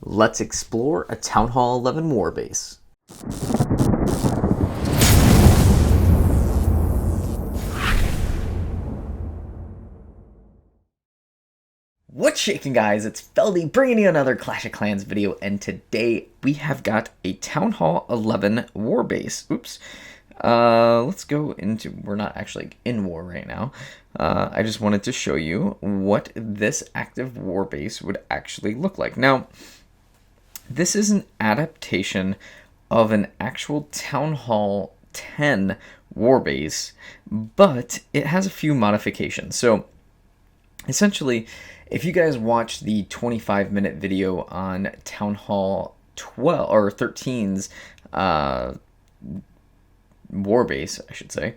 Let's explore a Town Hall 11 warbase. What's shaking, guys? It's Feldy bringing you another Clash of Clans video, and today we have got a Town Hall 11 warbase. Oops. Let's go into, we're not actually in war right now. I just wanted to show you what this active warbase would actually look like. Now, this is an adaptation of an actual Town Hall 10 warbase, but it has a few modifications. So essentially, if you guys watch the 25-minute video on Town Hall 12 or 13's warbase, I should say,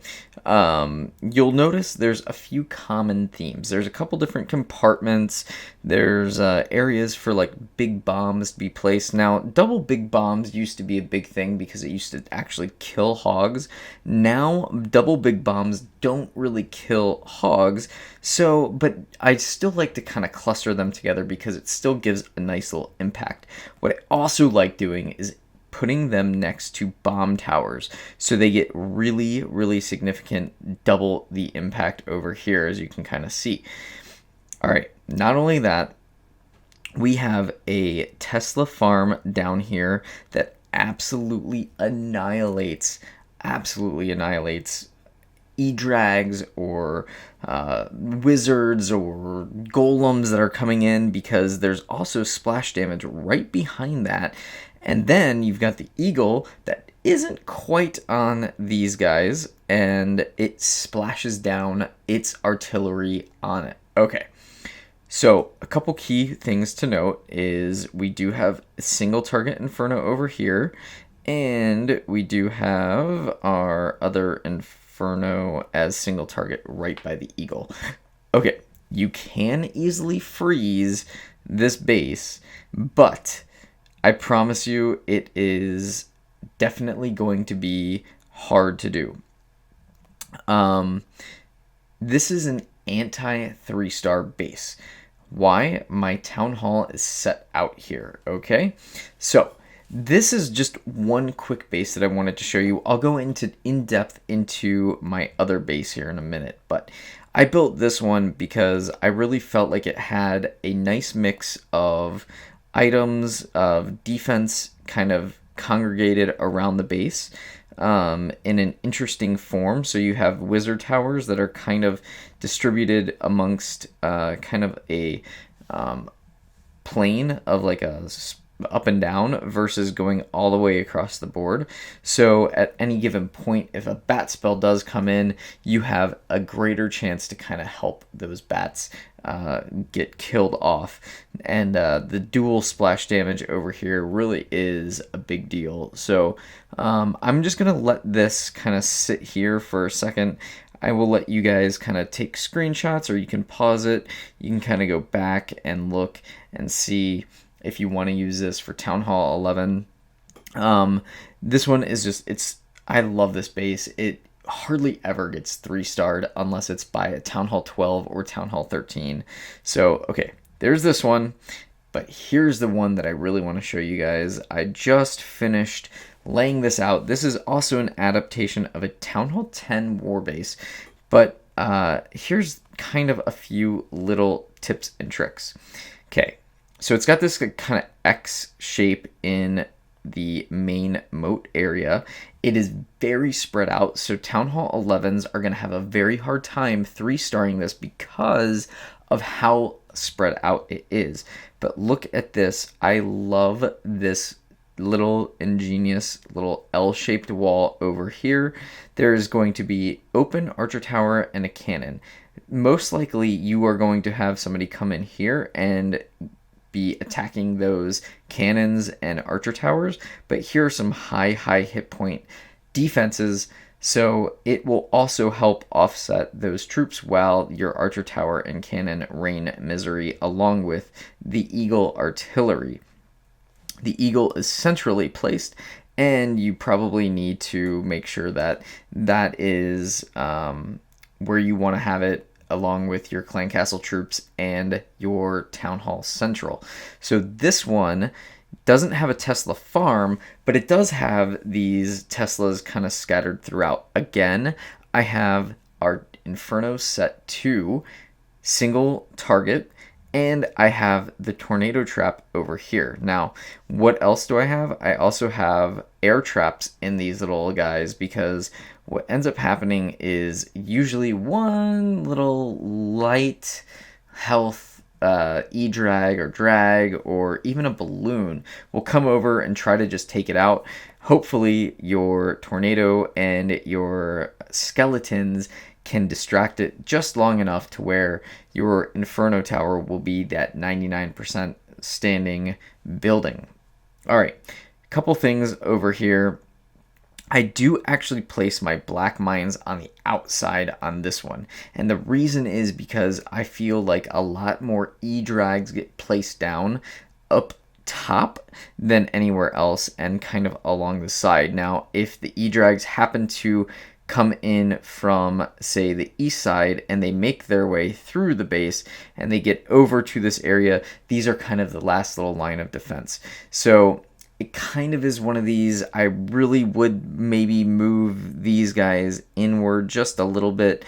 you'll notice there's a few common themes. There's a couple different compartments. There's areas for like big bombs to be placed. Now, double big bombs used to be a big thing because it used to actually kill hogs. Now, double big bombs don't really kill hogs. So, but I still like to kind of cluster them together because it still gives a nice little impact. What I also like doing is putting them next to bomb towers so they get really significant, double the impact over here, as you can kind of see. All right, not only that, we have a Tesla farm down here that absolutely annihilates E-drags or wizards or golems that are coming in, because there's also splash damage right behind that. And then you've got the eagle that isn't quite on these guys, and it splashes down its artillery on it. Okay, so a couple key things to note is we do have a single target inferno over here, and we do have our other inferno as single target right by the eagle. Okay, you can easily freeze this base, but I promise you it is definitely going to be hard to do. This is an anti-3-star base. Why? My Town Hall is set out here, okay? So this is just one quick base that I wanted to show you. I'll go into in-depth into my other base here in a minute, but I built this one because I really felt like it had a nice mix of items of defense kind of congregated around the base in an interesting form. So you have wizard towers that are kind of distributed amongst kind of a plane of like a up and down versus going all the way across the board. So at any given point, if a bat spell does come in, you have a greater chance to kind of help those bats get killed off. And the dual splash damage over here really is a big deal. So I'm just gonna let this kind of sit here for a second. I will let you guys kind of take screenshots, or you can pause it. You can kind of go back and look and see if you want to use this for Town Hall 11. This one is just, I love this base. It hardly ever gets 3-starred unless it's by a Town Hall 12 or Town Hall 13. So, okay, there's this one, but here's the one that I really want to show you guys. I just finished laying this out. This is also an adaptation of a Town Hall 10 warbase, but here's kind of a few little tips and tricks. Okay. So it's got this kind of X shape in the main moat area. It is very spread out, so Town Hall 11s are going to have a very hard time 3-starring this because of how spread out it is. But look at this. I love this little ingenious little L-shaped wall over here. There is going to be open archer tower and a cannon. Most likely you are going to have somebody come in here and be attacking those cannons and archer towers, but here are some high hit point defenses, so it will also help offset those troops while your archer tower and cannon rain misery along with the eagle artillery. The eagle is centrally placed, and you probably need to make sure that that is where you want to have it along with your clan castle troops and your town hall central. So this one doesn't have a Tesla farm, but it does have these Teslas kind of scattered throughout. Again, I have our Inferno set to single target, and I have the tornado trap over here. Now, what else do I have? I also have air traps in these little guys, because what ends up happening is usually one little light health e-drag or drag or even a balloon will come over and try to just take it out. Hopefully your tornado and your skeletons can distract it just long enough to where your Inferno Tower will be that 99% standing building. All right, a couple things over here. I do actually place my black mines on the outside on this one. And the reason is because I feel like a lot more E-drags get placed down up top than anywhere else and kind of along the side. Now, if the E-drags happen to come in from, say, the east side and they make their way through the base and they get over to this area, these are kind of the last little line of defense. So it kind of is one of these, I really would maybe move these guys inward just a little bit,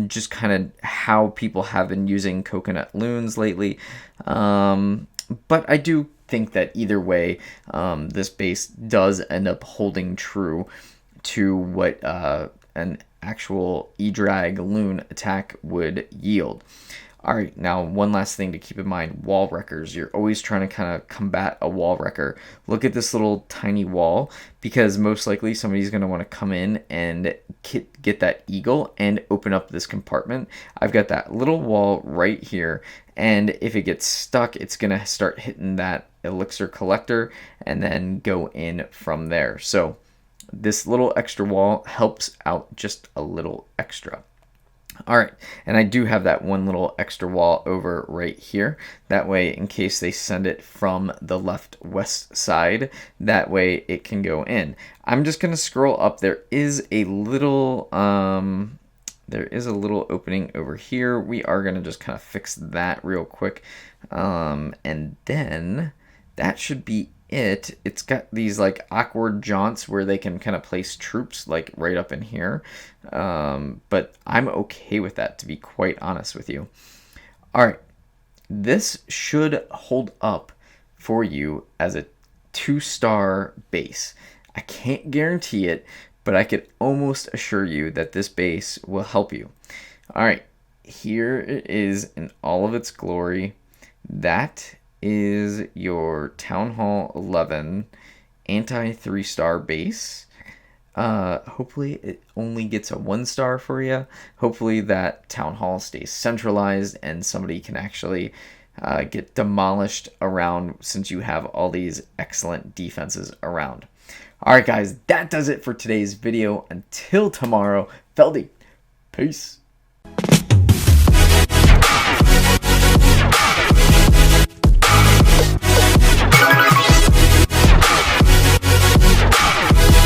just kind of how people have been using coconut loons lately. But I do think that either way, this base does end up holding true to what an actual E-drag loon attack would yield. All right, now one last thing to keep in mind, wall wreckers. You're always trying to kind of combat a wall wrecker. Look at this little tiny wall, because most likely somebody's going to want to come in and get that eagle and open up this compartment. I've got that little wall right here, and if it gets stuck, it's going to start hitting that elixir collector and then go in from there. So this little extra wall helps out just a little extra. All right, and I do have that one little extra wall over right here. That way, in case they send it from the left west side, that way it can go in. I'm just gonna scroll up. There is a little opening over here. We are gonna just kind of fix that real quick, and then that should be it. It's got these like awkward jaunts where they can kind of place troops like right up in here, but I'm okay with that, to be quite honest with you. All right, this should hold up for you as a 2-star base. I can't guarantee it, but I could almost assure you that this base will help you. All right, here it is in all of its glory. That is your Town Hall 11 anti-3-star base. Hopefully it only gets a 1-star for you. Hopefully that Town Hall stays centralized and somebody can actually get demolished around, since you have all these excellent defenses around. All right, guys, that does it for today's video. Until tomorrow, Feldy, peace.